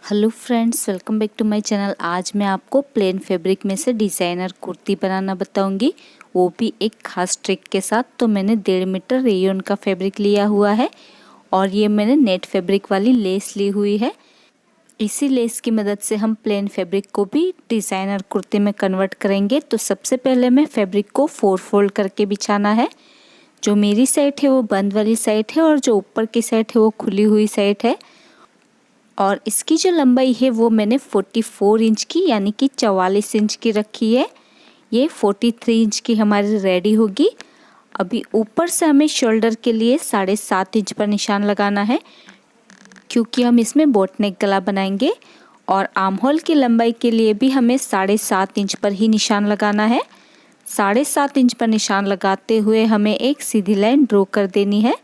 Hello friends, welcome back to my channel. आज मैं आपको प्लेन फैब्रिक में से डिज़ाइनर कुर्ती बनाना बताऊंगी, वो भी एक खास ट्रिक के साथ। तो मैंने 1.5 मीटर रेयन का फैब्रिक लिया हुआ है और ये मैंने नेट फैब्रिक वाली लेस ली हुई है। इसी लेस की मदद से हम प्लेन फैब्रिक को भी डिज़ाइनर कुर्ती में कन्वर्ट करेंगे। तो सबसे पहले मैं फैब्रिक को 4 फोल्ड करके बिछाना है। जो मेरी साइड है वो बंद वाली साइड है और जो ऊपर की साइड है वो खुली हुई साइड है। और इसकी जो लंबाई है वो मैंने 44 इंच की यानी कि 44 इंच की रखी है। ये 43 इंच की हमारी रेडी होगी। अभी ऊपर से हमें शोल्डर के लिए 7.5 इंच पर निशान लगाना है, क्योंकि हम इसमें बोट नेक गला बनाएंगे। और आर्म होल की लंबाई के लिए भी हमें 7.5 इंच पर ही निशान लगाना है। 7.5 इंच पर निशान लगाते हुए हमें एक सीधी लाइन ड्रॉ कर देनी है।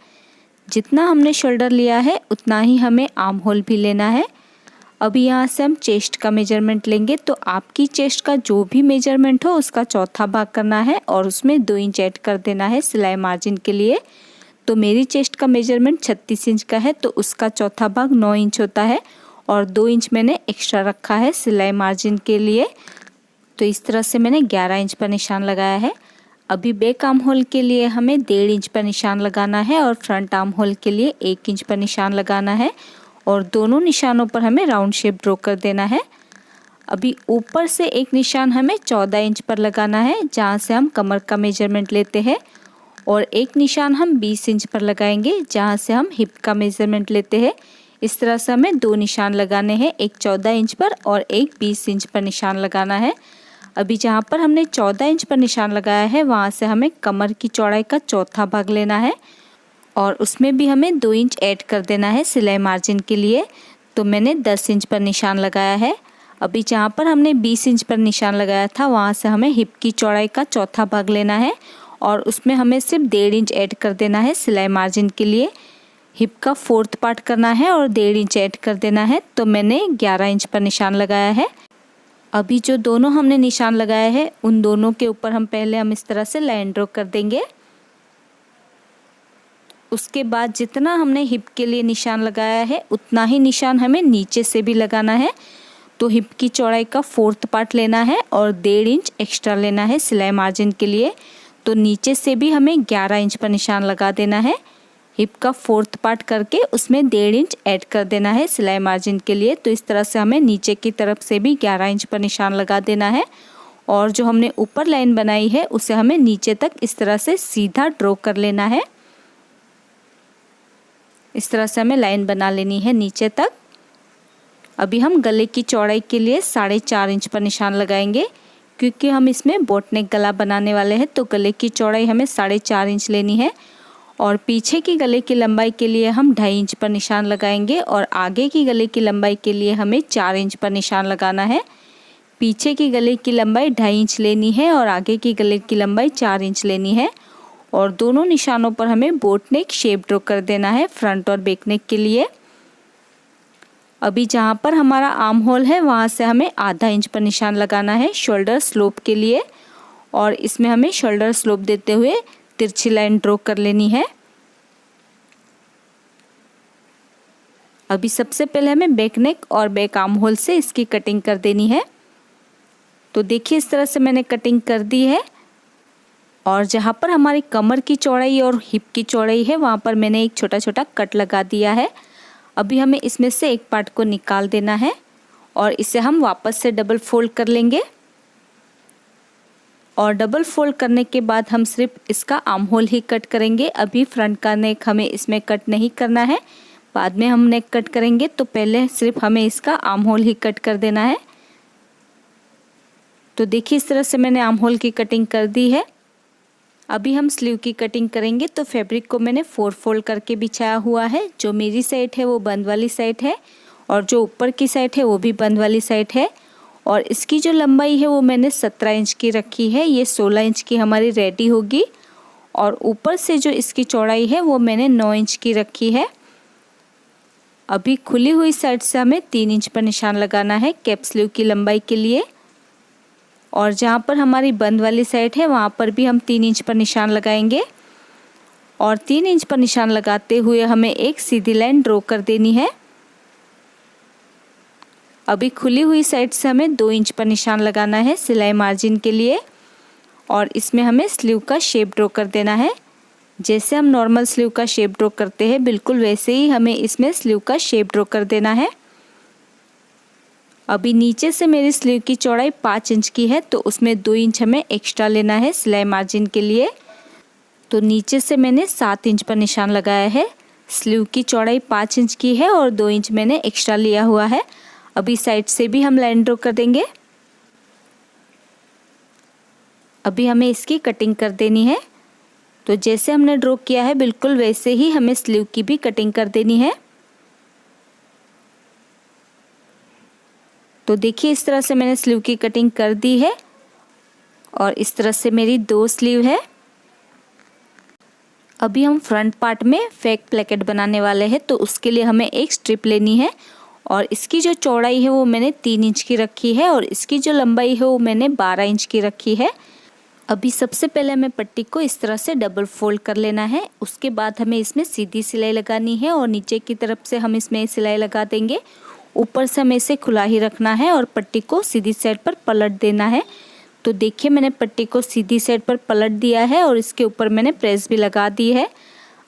जितना हमने शोल्डर लिया है उतना ही हमें आर्म होल भी लेना है। अभी यहाँ से हम चेस्ट का मेजरमेंट लेंगे। तो आपकी चेस्ट का जो भी मेजरमेंट हो उसका चौथा भाग करना है और उसमें 2 इंच ऐड कर देना है सिलाई मार्जिन के लिए। तो मेरी चेस्ट का मेजरमेंट 36 इंच का है, तो उसका चौथा भाग 9 इंच होता है और 2 इंच मैंने एक्स्ट्रा रखा है सिलाई मार्जिन के लिए। तो इस तरह से मैंने 11 इंच पर निशान लगाया है। अभी बैक आर्म होल के लिए हमें 1.5 इंच पर निशान लगाना है और फ्रंट आर्म होल के लिए 1 इंच पर निशान लगाना है और दोनों निशानों पर हमें राउंड शेप ड्रॉ कर देना है। अभी ऊपर से एक निशान हमें 14 इंच पर लगाना है, जहाँ से हम कमर का मेजरमेंट लेते हैं, और एक निशान हम 20 इंच पर लगाएंगे, जहाँ से हम हिप का मेजरमेंट लेते हैं। इस तरह से हमें 2 निशान लगाने हैं, एक 14 इंच पर और एक 20 इंच पर निशान लगाना है। अभी जहाँ पर हमने 14 इंच पर निशान लगाया है वहाँ से हमें कमर की चौड़ाई का चौथा भाग लेना है और उसमें भी हमें 2 इंच ऐड कर देना है सिलाई मार्जिन के लिए। तो मैंने 10 इंच पर निशान लगाया है। अभी जहाँ पर हमने 20 इंच पर निशान लगाया था वहाँ से हमें हिप की चौड़ाई का चौथा भाग लेना है और उसमें हमें सिर्फ 1.5 इंच ऐड कर देना है सिलाई मार्जिन के लिए। हिप का 4th पार्ट करना है और 1.5 इंच ऐड कर देना है। तो मैंने 11 इंच पर निशान लगाया है। अभी जो दोनों हमने निशान लगाया है उन दोनों के ऊपर हम इस तरह से लाइन ड्रॉ कर देंगे। उसके बाद जितना हमने हिप के लिए निशान लगाया है उतना ही निशान हमें नीचे से भी लगाना है। तो हिप की चौड़ाई का 4th पार्ट लेना है और 1.5 इंच एक्स्ट्रा लेना है सिलाई मार्जिन के लिए। तो नीचे से भी हमें 11 इंच पर निशान लगा देना है। हिप का 4th पार्ट करके उसमें 1.5 इंच ऐड कर देना है सिलाई मार्जिन के लिए। तो इस तरह से हमें नीचे की तरफ से भी 11 इंच पर निशान लगा देना है और जो हमने ऊपर लाइन बनाई है उसे हमें नीचे तक इस तरह से सीधा ड्रॉ कर लेना है। इस तरह से हमें लाइन बना लेनी है नीचे तक। अभी हम गले की चौड़ाई के लिए 4.5 इंच पर निशान लगाएंगे, क्योंकि हम इसमें बोट नेक गला बनाने वाले हैं। तो गले की चौड़ाई हमें 4.5 इंच लेनी है और पीछे की गले की लंबाई के लिए हम 2.5 इंच पर निशान लगाएंगे और आगे की गले की लंबाई के लिए हमें 4 इंच पर निशान लगाना है। पीछे की गले की लंबाई 2.5 इंच लेनी है और आगे की गले की लंबाई 4 इंच लेनी है और दोनों निशानों पर हमें बोट नेक शेप ड्रॉ कर देना है फ्रंट और बैक नेक के लिए। अभी जहाँ पर हमारा आर्म होल है वहाँ से हमें आधा इंच पर निशान लगाना है शोल्डर स्लोप के लिए और इसमें हमें शोल्डर स्लोप देते हुए तिरछी लाइन ड्रॉ कर लेनी है। अभी सबसे पहले हमें बैक नेक और बैक आर्म होल से इसकी कटिंग कर देनी है। तो देखिए इस तरह से मैंने कटिंग कर दी है और जहाँ पर हमारी कमर की चौड़ाई और हिप की चौड़ाई है वहाँ पर मैंने एक छोटा छोटा कट लगा दिया है। अभी हमें इसमें से एक पार्ट को निकाल देना है और इसे हम वापस से डबल फोल्ड कर लेंगे और डबल फोल्ड करने के बाद हम सिर्फ इसका आर्म होल ही कट करेंगे। अभी फ्रंट का नेक हमें इसमें कट नहीं करना है, बाद में हम नेक कट करेंगे। तो पहले सिर्फ हमें इसका आर्म होल ही कट कर देना है। तो देखिए इस तरह से मैंने आर्म होल की कटिंग कर दी है। अभी हम स्लीव की कटिंग करेंगे। तो फैब्रिक को मैंने 4 फोल्ड करके बिछाया हुआ है। जो मेरी साइड है वो बंद वाली साइड है और जो ऊपर की साइड है वो भी बंद वाली साइड है और इसकी जो लंबाई है वो मैंने 17 इंच की रखी है। ये 16 इंच की हमारी रेडी होगी और ऊपर से जो इसकी चौड़ाई है वो मैंने 9 इंच की रखी है। अभी खुली हुई साइड से हमें 3 इंच पर निशान लगाना है कैप स्लीव की लंबाई के लिए और जहाँ पर हमारी बंद वाली साइड है वहाँ पर भी हम 3 इंच पर निशान लगाएंगे और 3 इंच पर निशान लगाते हुए हमें एक सीधी लाइन ड्रॉ कर देनी है। अभी खुली हुई साइड से हमें 2 इंच पर निशान लगाना है सिलाई मार्जिन के लिए और इसमें हमें स्लीव का शेप ड्रॉ कर देना है। जैसे हम नॉर्मल स्लीव का शेप ड्रॉ करते हैं बिल्कुल वैसे ही हमें इसमें स्लीव का शेप ड्रॉ कर देना है। अभी नीचे से मेरी स्लीव की चौड़ाई 5 इंच की है तो उसमें 2 इंच हमें एक्स्ट्रा लेना है सिलाई मार्जिन के लिए। तो नीचे से मैंने 7 इंच पर निशान लगाया है। स्लीव की चौड़ाई 5 इंच की है और 2 इंच मैंने एक्स्ट्रा लिया हुआ है। अभी साइड से भी हम लाइन ड्रॉ कर देंगे। अभी हमें इसकी कटिंग कर देनी है। तो जैसे हमने ड्रॉ किया है बिल्कुल वैसे ही हमें स्लीव की भी कटिंग कर देनी है। तो देखिए इस तरह से मैंने स्लीव की कटिंग कर दी है और इस तरह से मेरी 2 स्लीव है। अभी हम फ्रंट पार्ट में फेक प्लेकेट बनाने वाले हैं तो उसके लिए हमें एक स्ट्रिप लेनी है और इसकी जो चौड़ाई है वो मैंने 3 इंच की रखी है और इसकी जो लंबाई है वो मैंने 12 इंच की रखी है। अभी सबसे पहले हमें पट्टी को इस तरह से डबल फोल्ड कर लेना है। उसके बाद हमें इसमें सीधी सिलाई लगानी है और नीचे की तरफ से हम इसमें सिलाई लगा देंगे। ऊपर से हमें इसे खुला ही रखना है और पट्टी को सीधी साइड पर पलट देना है। तो देखिए मैंने पट्टी को सीधी साइड पर पलट दिया है और इसके ऊपर मैंने प्रेस भी लगा दी है।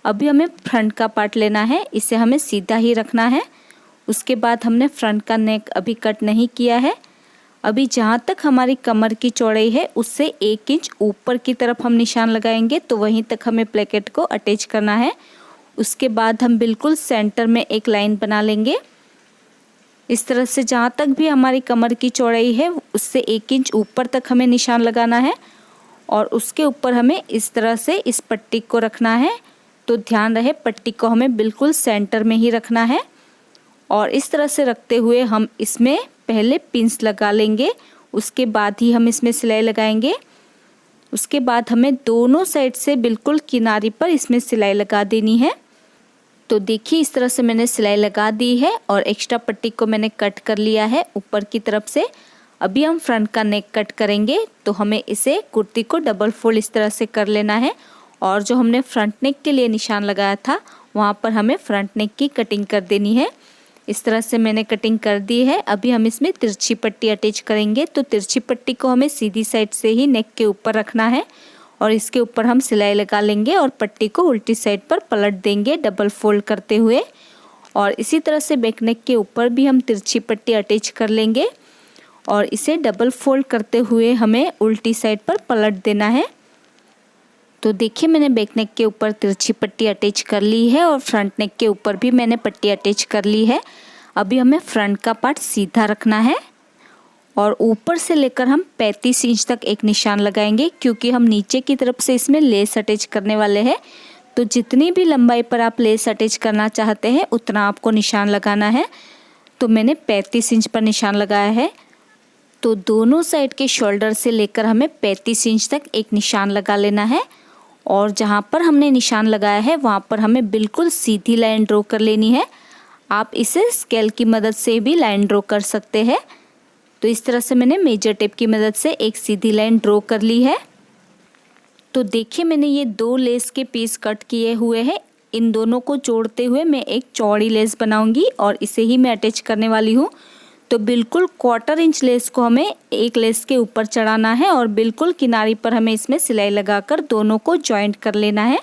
अभी हमें फ्रंट का पार्ट लेना है, इसे हमें सीधा ही रखना है। उसके बाद हमने फ्रंट का नेक अभी कट नहीं किया है। अभी जहाँ तक हमारी कमर की चौड़ाई है उससे 1 इंच ऊपर की तरफ हम निशान लगाएंगे तो वहीं तक हमें प्लेकेट को अटैच करना है। उसके बाद हम बिल्कुल सेंटर में एक लाइन बना लेंगे। इस तरह से जहाँ तक भी हमारी कमर की चौड़ाई है उससे 1 इंच ऊपर तक हमें निशान लगाना है और उसके ऊपर हमें इस तरह से इस पट्टी को रखना है। तो ध्यान रहे पट्टी को हमें बिल्कुल सेंटर में ही रखना है और इस तरह से रखते हुए हम इसमें पहले पिंस लगा लेंगे, उसके बाद ही हम इसमें सिलाई लगाएंगे। उसके बाद हमें दोनों साइड से बिल्कुल किनारी पर इसमें सिलाई लगा देनी है। तो देखिए इस तरह से मैंने सिलाई लगा दी है और एक्स्ट्रा पट्टी को मैंने कट कर लिया है ऊपर की तरफ से। अभी हम फ्रंट का नेक कट करेंगे तो हमें इसे कुर्ती को डबल फोल्ड इस तरह से कर लेना है और जो हमने फ्रंट नेक के लिए निशान लगाया था वहाँ पर हमें फ्रंट नेक की कटिंग कर देनी है। इस तरह से मैंने कटिंग कर दी है। अभी हम इसमें तिरछी पट्टी अटैच करेंगे तो तिरछी पट्टी को हमें सीधी साइड से ही नेक के ऊपर रखना है और इसके ऊपर हम सिलाई लगा लेंगे और पट्टी को उल्टी साइड पर पलट देंगे डबल फोल्ड करते हुए। और इसी तरह से बैक नेक के ऊपर भी हम तिरछी पट्टी अटैच कर लेंगे और इसे डबल फोल्ड करते हुए हमें उल्टी साइड पर पलट देना है। तो देखिए मैंने बैक नेक के ऊपर तिरछी पट्टी अटैच कर ली है और फ्रंट नेक के ऊपर भी मैंने पट्टी अटैच कर ली है। अभी हमें फ्रंट का पार्ट सीधा रखना है और ऊपर से लेकर हम 35 इंच तक एक निशान लगाएंगे क्योंकि हम नीचे की तरफ से इसमें लेस अटैच करने वाले हैं। तो जितनी भी लंबाई पर आप लेस अटैच करना चाहते हैं उतना आपको निशान लगाना है। तो मैंने 35 इंच पर निशान लगाया है। तो दोनों साइड के शोल्डर से लेकर हमें 35 इंच तक एक निशान लगा लेना है और जहाँ पर हमने निशान लगाया है वहाँ पर हमें बिल्कुल सीधी लाइन ड्रॉ कर लेनी है। आप इसे स्केल की मदद से भी लाइन ड्रॉ कर सकते हैं। तो इस तरह से मैंने मेजर टेप की मदद से एक सीधी लाइन ड्रॉ कर ली है। तो देखिए मैंने ये 2 लेस के पीस कट किए हुए हैं। इन दोनों को जोड़ते हुए मैं एक चौड़ी लेस बनाऊंगी और इसे ही मैं अटैच करने वाली हूँ। तो बिल्कुल 1/4 इंच लेस को हमें एक लेस के ऊपर चढ़ाना है और बिल्कुल किनारी पर हमें इसमें सिलाई लगाकर दोनों को जॉइंट कर लेना है।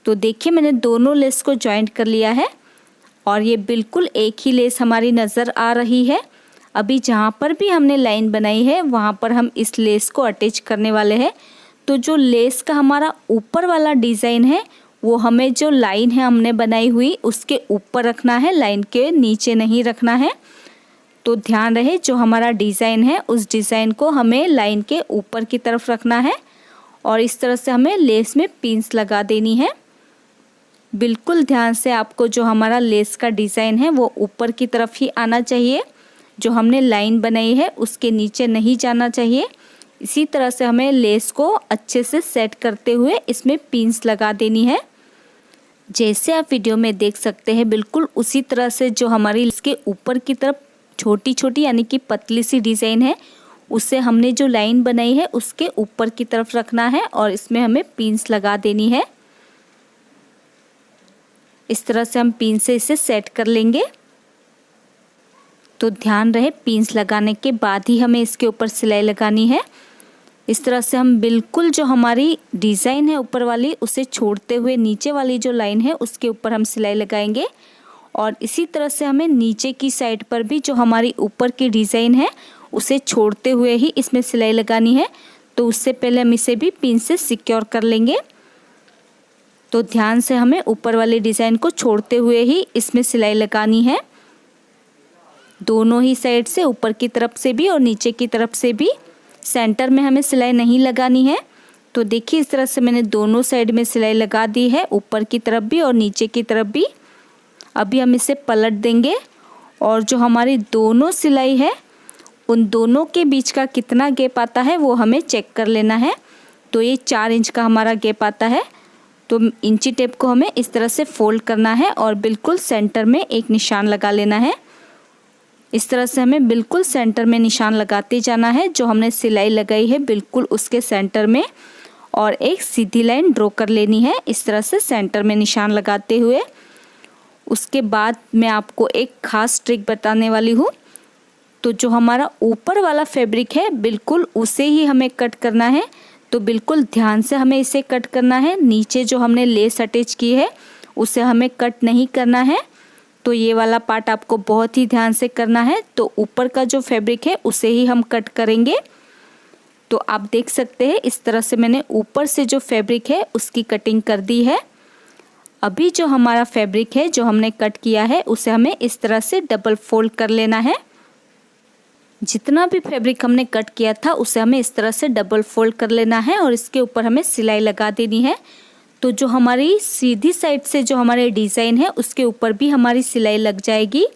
तो देखिए मैंने दोनों लेस को जॉइंट कर लिया है और ये बिल्कुल एक ही लेस हमारी नज़र आ रही है। अभी जहाँ पर भी हमने लाइन बनाई है वहाँ पर हम इस लेस को अटैच करने वाले हैं। तो जो लेस का हमारा ऊपर वाला डिज़ाइन है वो हमें जो लाइन है हमने बनाई हुई उसके ऊपर रखना है, लाइन के नीचे नहीं रखना है। तो ध्यान रहे जो हमारा डिज़ाइन है उस डिज़ाइन को हमें लाइन के ऊपर की तरफ रखना है और इस तरह से हमें लेस में पिंस लगा देनी है। बिल्कुल ध्यान से आपको जो हमारा लेस का डिज़ाइन है वो ऊपर की तरफ ही आना चाहिए, जो हमने लाइन बनाई है उसके नीचे नहीं जाना चाहिए। इसी तरह से हमें लेस को अच्छे से सेट करते हुए इसमें पिंस लगा देनी है। जैसे आप वीडियो में देख सकते हैं बिल्कुल उसी तरह से जो हमारी इसके ऊपर की तरफ छोटी छोटी यानी कि पतली सी डिज़ाइन है उससे हमने जो लाइन बनाई है उसके ऊपर की तरफ रखना है और इसमें हमें पिंस लगा देनी है। इस तरह से हम पिन से इसे सेट कर लेंगे। तो ध्यान रहे पिंस लगाने के बाद ही हमें इसके ऊपर सिलाई लगानी है। इस तरह से हम बिल्कुल जो हमारी डिज़ाइन है ऊपर वाली उसे छोड़ते हुए नीचे वाली जो लाइन है उसके ऊपर हम सिलाई लगाएंगे। और इसी तरह से हमें नीचे की साइड पर भी जो हमारी ऊपर की डिज़ाइन है उसे छोड़ते हुए ही इसमें सिलाई लगानी है। तो उससे पहले हम इसे भी पिन से सिक्योर कर लेंगे। तो ध्यान से हमें ऊपर वाली डिज़ाइन को छोड़ते हुए ही इसमें सिलाई लगानी है, दोनों ही साइड से, ऊपर की तरफ से भी और नीचे की तरफ से भी। सेंटर में हमें सिलाई नहीं लगानी है। तो देखिए इस तरह से मैंने दोनों साइड में सिलाई लगा दी है, ऊपर की तरफ भी और नीचे की तरफ भी। अभी हम इसे पलट देंगे और जो हमारी दोनों सिलाई है उन दोनों के बीच का कितना गैप आता है वो हमें चेक कर लेना है। तो ये 4 इंच का हमारा गैप आता है। तो इंची टेप को हमें इस तरह से फोल्ड करना है और बिल्कुल सेंटर में एक निशान लगा लेना है। इस तरह से हमें बिल्कुल सेंटर में निशान लगाते जाना है, जो हमने सिलाई लगाई है बिल्कुल उसके सेंटर में, और एक सीधी लाइन ड्रॉ कर लेनी है इस तरह से सेंटर में निशान लगाते हुए। उसके बाद मैं आपको एक ख़ास ट्रिक बताने वाली हूँ। तो जो हमारा ऊपर वाला फैब्रिक है बिल्कुल उसे ही हमें कट करना है। तो बिल्कुल ध्यान से हमें इसे कट करना है। नीचे जो हमने लेस अटैच की है उसे हमें कट नहीं करना है। तो ये वाला पार्ट आपको बहुत ही ध्यान से करना है। तो ऊपर का जो फैब्रिक है उसे ही हम कट करेंगे। तो आप देख सकते हैं इस तरह से मैंने ऊपर से जो फैब्रिक है उसकी कटिंग कर दी है। अभी जो हमारा फैब्रिक है जो हमने कट किया है उसे हमें इस तरह से डबल फोल्ड कर लेना है। जितना भी फैब्रिक हमने कट किया था उसे हमें इस तरह से डबल फोल्ड कर लेना है और इसके ऊपर हमें सिलाई लगा देनी है। तो जो हमारी सीधी साइड से जो हमारे डिज़ाइन है उसके ऊपर भी हमारी सिलाई लग जाएगी।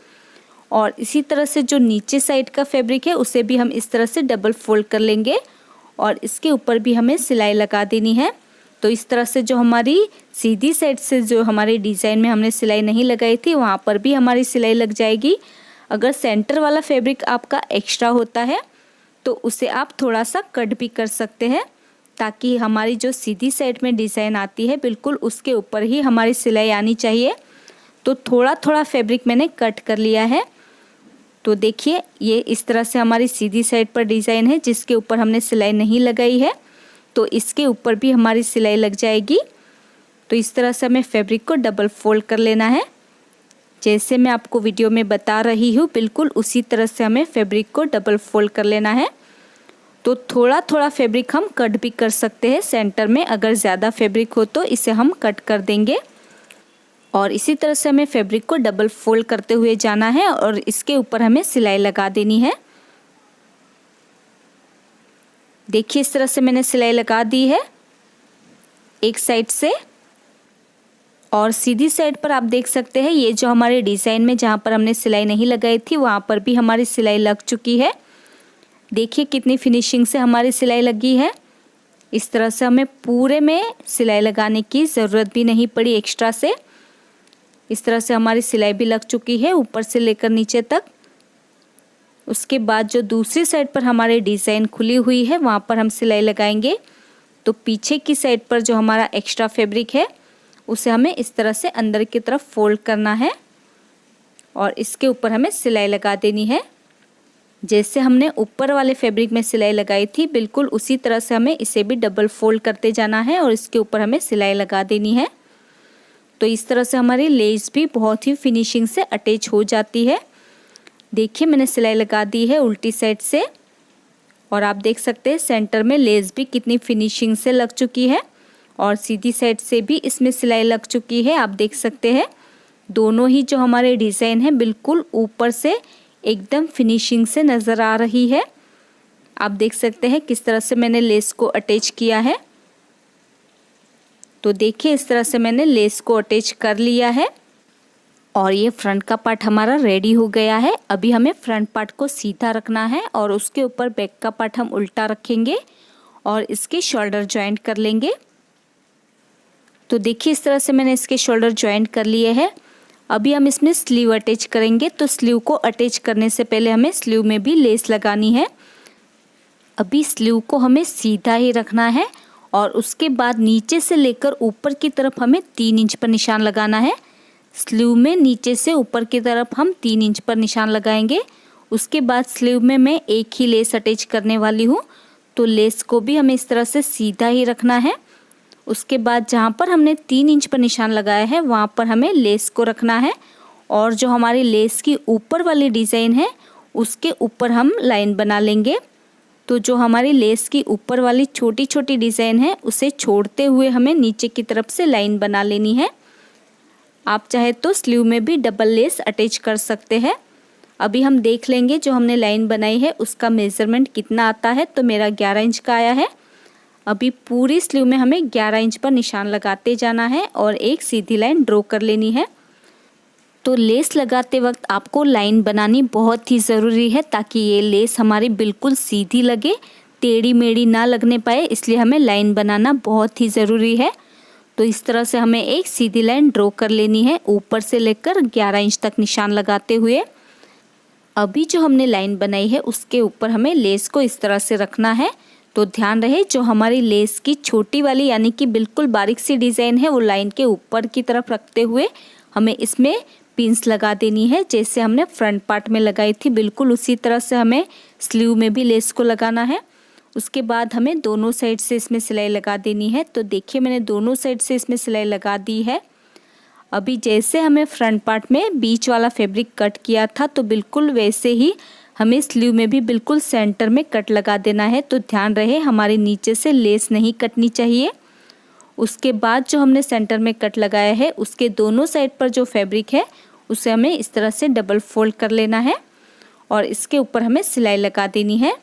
और इसी तरह से जो नीचे साइड का फैब्रिक है उसे भी हम इस तरह से डबल फोल्ड कर लेंगे और इसके ऊपर भी हमें सिलाई लगा देनी है। तो इस तरह से जो हमारी सीधी साइड से जो हमारी डिज़ाइन में हमने सिलाई नहीं लगाई थी वहाँ पर भी हमारी सिलाई लग जाएगी। अगर सेंटर वाला फैब्रिक आपका एक्स्ट्रा होता है तो उसे आप थोड़ा सा कट भी कर सकते हैं, ताकि हमारी जो सीधी साइड में डिज़ाइन आती है बिल्कुल उसके ऊपर ही हमारी सिलाई आनी चाहिए। तो थोड़ा थोड़ा फैब्रिक मैंने कट कर लिया है। तो देखिए ये इस तरह से हमारी सीधी साइड पर डिज़ाइन है जिसके ऊपर हमने सिलाई नहीं लगाई है, तो इसके ऊपर भी हमारी सिलाई लग जाएगी। तो इस तरह से हमें फैब्रिक को डबल फोल्ड कर लेना है। जैसे मैं आपको वीडियो में बता रही हूँ बिल्कुल उसी तरह से हमें फैब्रिक को डबल फोल्ड कर लेना है। तो थोड़ा थोड़ा फैब्रिक हम कट भी कर सकते हैं सेंटर में, अगर ज़्यादा फैब्रिक हो तो इसे हम कट कर देंगे। और इसी तरह से हमें फैब्रिक को डबल फोल्ड करते हुए जाना है और इसके ऊपर हमें सिलाई लगा देनी है। देखिए इस तरह से मैंने सिलाई लगा दी है एक साइड से, और सीधी साइड पर आप देख सकते हैं ये जो हमारे डिज़ाइन में जहाँ पर हमने सिलाई नहीं लगाई थी वहाँ पर भी हमारी सिलाई लग चुकी है। देखिए कितनी फिनिशिंग से हमारी सिलाई लगी है। इस तरह से हमें पूरे में सिलाई लगाने की ज़रूरत भी नहीं पड़ी एक्स्ट्रा से। इस तरह से हमारी सिलाई भी लग चुकी है ऊपर से लेकर नीचे तक। उसके बाद जो दूसरी साइड पर हमारी डिज़ाइन खुली हुई है वहाँ पर हम सिलाई लगाएंगे। तो पीछे की साइड पर जो हमारा एक्स्ट्रा फैब्रिक है उसे हमें इस तरह से अंदर की तरफ फोल्ड करना है और इसके ऊपर हमें सिलाई लगा देनी है। जैसे हमने ऊपर वाले फैब्रिक में सिलाई लगाई थी बिल्कुल उसी तरह से हमें इसे भी डबल फोल्ड करते जाना है और इसके ऊपर हमें सिलाई लगा देनी है। तो इस तरह से हमारी लेस भी बहुत ही फिनिशिंग से अटैच हो जाती है। देखिए मैंने सिलाई लगा दी है उल्टी साइड से और आप देख सकते हैं सेंटर में लेस भी कितनी फिनिशिंग से लग चुकी है और सीधी साइड से भी इसमें सिलाई लग चुकी है। आप देख सकते हैं दोनों ही जो हमारे डिज़ाइन है बिल्कुल ऊपर से एकदम फिनिशिंग से नज़र आ रही है। आप देख सकते हैं किस तरह से मैंने लेस को अटैच किया है। तो देखिए इस तरह से मैंने लेस को अटैच कर लिया है और ये फ्रंट का पार्ट हमारा रेडी हो गया है। अभी हमें फ्रंट पार्ट को सीधा रखना है और उसके ऊपर बैक का पार्ट हम उल्टा रखेंगे और इसके शोल्डर जॉइंट कर लेंगे। तो देखिए इस तरह से मैंने इसके शोल्डर जॉइंट कर लिए हैं। अभी हम इसमें स्लीव अटैच करेंगे। तो स्लीव को अटैच करने से पहले हमें स्लीव में भी लेस लगानी है। अभी स्लीव को हमें सीधा ही रखना है और उसके बाद नीचे से लेकर ऊपर की तरफ हमें 3 इंच पर निशान लगाना है। स्लीव में नीचे से ऊपर की तरफ हम 3 इंच पर निशान लगाएंगे उसके बाद स्लीव में मैं एक ही लेस अटैच करने वाली हूँ, तो लेस को भी हमें इस तरह से सीधा ही रखना है। उसके बाद जहाँ पर हमने 3 इंच पर निशान लगाया है वहाँ पर हमें लेस को रखना है, और जो हमारी लेस की ऊपर वाली डिज़ाइन है उसके ऊपर हम लाइन बना लेंगे। तो जो हमारी लेस की ऊपर वाली छोटी छोटी डिज़ाइन है उसे छोड़ते हुए हमें नीचे की तरफ से लाइन बना लेनी है। आप चाहे तो स्लीव में भी डबल लेस अटैच कर सकते हैं। अभी हम देख लेंगे जो हमने लाइन बनाई है उसका मेज़रमेंट कितना आता है। तो मेरा 11 इंच का आया है। अभी पूरी स्लीव में हमें 11 इंच पर निशान लगाते जाना है और एक सीधी लाइन ड्रॉ कर लेनी है। तो लेस लगाते वक्त आपको लाइन बनानी बहुत ही ज़रूरी है ताकि ये लेस हमारी बिल्कुल सीधी लगे, टेढ़ी मेढ़ी ना लगने पाए, इसलिए हमें लाइन बनाना बहुत ही ज़रूरी है। तो इस तरह से हमें एक सीधी लाइन ड्रॉ कर लेनी है ऊपर से लेकर 11 इंच तक निशान लगाते हुए। अभी जो हमने लाइन बनाई है उसके ऊपर हमें लेस को इस तरह से रखना है। तो ध्यान रहे जो हमारी लेस की छोटी वाली यानी कि बिल्कुल बारीक सी डिज़ाइन है वो लाइन के ऊपर की तरफ रखते हुए हमें इसमें पिंस लगा देनी है, जैसे हमने फ्रंट पार्ट में लगाई थी बिल्कुल उसी तरह से हमें स्लीव में भी लेस को लगाना है। उसके बाद हमें दोनों साइड से इसमें सिलाई लगा देनी है। तो देखिए मैंने दोनों साइड से इसमें सिलाई लगा दी है। अभी जैसे हमें फ्रंट पार्ट में बीच वाला फैब्रिक कट किया था तो बिल्कुल वैसे ही हमें स्लीव में भी बिल्कुल सेंटर में कट लगा देना है। तो ध्यान रहे हमारे नीचे से लेस नहीं कटनी चाहिए। उसके बाद जो हमने सेंटर में कट लगाया है उसके दोनों साइड पर जो फैब्रिक है उसे हमें इस तरह से डबल फोल्ड कर लेना है और इसके ऊपर हमें सिलाई लगा देनी है।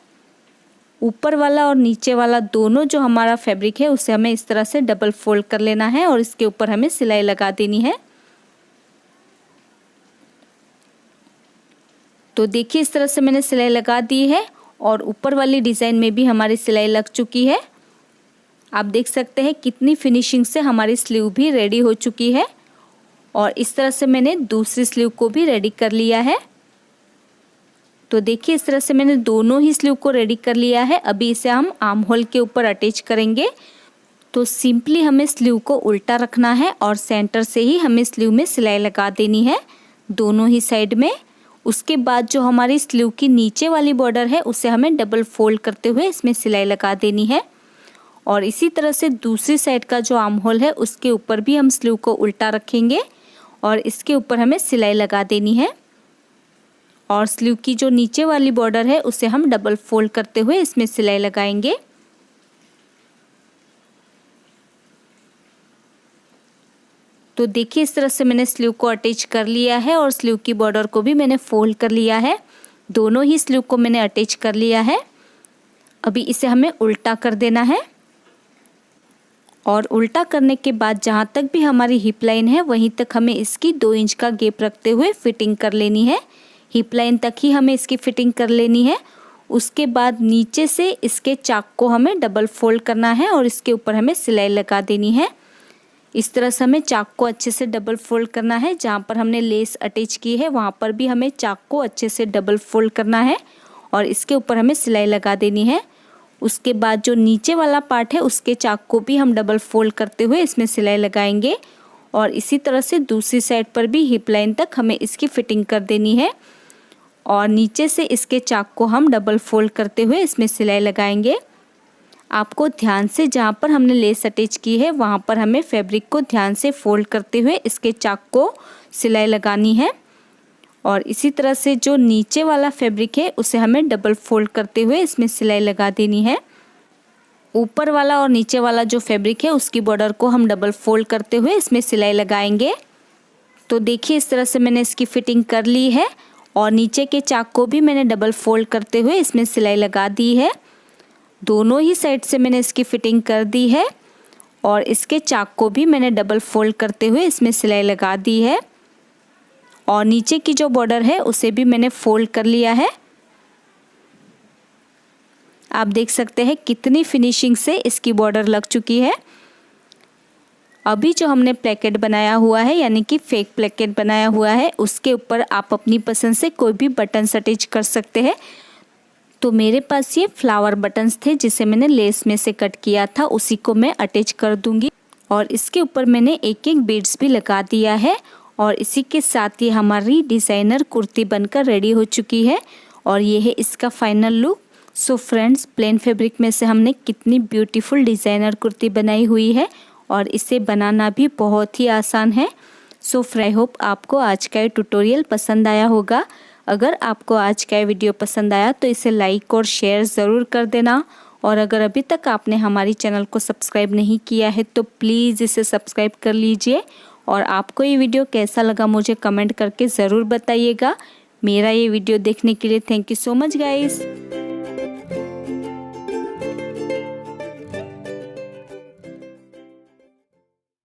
ऊपर वाला और नीचे वाला दोनों जो हमारा फैब्रिक है उसे हमें इस तरह से डबल फोल्ड कर लेना है और इसके ऊपर हमें सिलाई लगा देनी है। तो देखिए इस तरह से मैंने सिलाई लगा दी है और ऊपर वाली डिज़ाइन में भी हमारी सिलाई लग चुकी है। आप देख सकते हैं कितनी फिनिशिंग से हमारी स्लीव भी रेडी हो चुकी है। और इस तरह से मैंने दूसरी स्लीव को भी रेडी कर लिया है। तो देखिए इस तरह से मैंने दोनों ही स्लीव को रेडी कर लिया है। अभी इसे हम आर्म होल के ऊपर अटैच करेंगे। तो सिंपली हमें स्लीव को उल्टा रखना है और सेंटर से ही हमें स्लीव में सिलाई लगा देनी है दोनों ही साइड में। उसके बाद जो हमारी स्लीव की नीचे वाली बॉर्डर है उसे हमें डबल फोल्ड करते हुए इसमें सिलाई लगा देनी है। और इसी तरह से दूसरी साइड का जो आर्म होल है उसके ऊपर भी हम स्लीव को उल्टा रखेंगे और इसके ऊपर हमें सिलाई लगा देनी है। और स्लीव की जो नीचे वाली बॉर्डर है उसे हम डबल फोल्ड करते हुए इसमें सिलाई लगाएंगे। तो देखिए इस तरह से मैंने स्लीव को अटैच कर लिया है और स्लीव की बॉर्डर को भी मैंने फोल्ड कर लिया है। दोनों ही स्लीव को मैंने अटैच कर लिया है। अभी इसे हमें उल्टा कर देना है और उल्टा करने के बाद जहाँ तक भी हमारी हिप लाइन है वहीं तक हमें इसकी 2 इंच का गैप रखते हुए फिटिंग कर लेनी है। हिप लाइन तक ही हमें इसकी फिटिंग कर लेनी है। उसके बाद नीचे से इसके चाक को हमें डबल फोल्ड करना है और इसके ऊपर हमें सिलाई लगा देनी है। इस तरह से हमें चाक को अच्छे से डबल फोल्ड करना है। जहाँ पर हमने लेस अटैच की है वहाँ पर भी हमें चाक को अच्छे से डबल फोल्ड करना है और इसके ऊपर हमें सिलाई लगा देनी है। उसके बाद जो नीचे वाला पार्ट है उसके चाक को भी हम डबल फोल्ड करते हुए इसमें सिलाई लगाएंगे और इसी तरह से दूसरी साइड पर भी हिप लाइन तक हमें इसकी फिटिंग कर देनी है और नीचे से इसके चाक को हम डबल फोल्ड करते हुए इसमें सिलाई लगाएंगे। आपको ध्यान से जहाँ पर हमने लेस अटैच की है वहाँ पर हमें फैब्रिक को ध्यान से फोल्ड करते हुए इसके चाक को सिलाई लगानी है और इसी तरह से जो नीचे वाला फैब्रिक है उसे हमें डबल फोल्ड करते हुए इसमें सिलाई लगा देनी है। ऊपर वाला और नीचे वाला जो फैब्रिक है उसकी बॉर्डर को हम डबल फोल्ड करते हुए इसमें सिलाई लगाएंगे। तो देखिए इस तरह से मैंने इसकी फिटिंग कर ली है और नीचे के चाक को भी मैंने डबल फोल्ड करते हुए इसमें सिलाई लगा दी है। दोनों ही साइड से मैंने इसकी फिटिंग कर दी है और इसके चाक को भी मैंने डबल फोल्ड करते हुए इसमें सिलाई लगा दी है और नीचे की जो बॉर्डर है उसे भी मैंने फोल्ड कर लिया है। आप देख सकते हैं कितनी फिनिशिंग से इसकी बॉर्डर लग चुकी है। अभी जो हमने प्लेकेट बनाया हुआ है यानी कि फेक प्लेकेट बनाया हुआ है उसके ऊपर आप अपनी पसंद से कोई भी बटन अटैच कर सकते हैं। तो मेरे पास ये फ्लावर बटन्स थे जिसे मैंने लेस में से कट किया था, उसी को मैं अटैच कर दूंगी और इसके ऊपर मैंने एक एक बीड्स भी लगा दिया है और इसी के साथ ये हमारी डिज़ाइनर कुर्ती बनकर रेडी हो चुकी है। और ये है इसका final look. So friends, plane fabric में से हमने कितनी ब्यूटीफुल डिज़ाइनर कुर्ती बनाई हुई है और इसे बनाना भी बहुत ही आसान है। सो आई होप आपको आज का ये ट्यूटोरियल पसंद आया होगा। अगर आपको आज का ये वीडियो पसंद आया तो इसे लाइक और शेयर ज़रूर कर देना। और अगर अभी तक आपने हमारी चैनल को सब्सक्राइब नहीं किया है तो प्लीज़ इसे सब्सक्राइब कर लीजिए। और आपको ये वीडियो कैसा लगा मुझे कमेंट करके ज़रूर बताइएगा। मेरा ये वीडियो देखने के लिए thank you so much guys.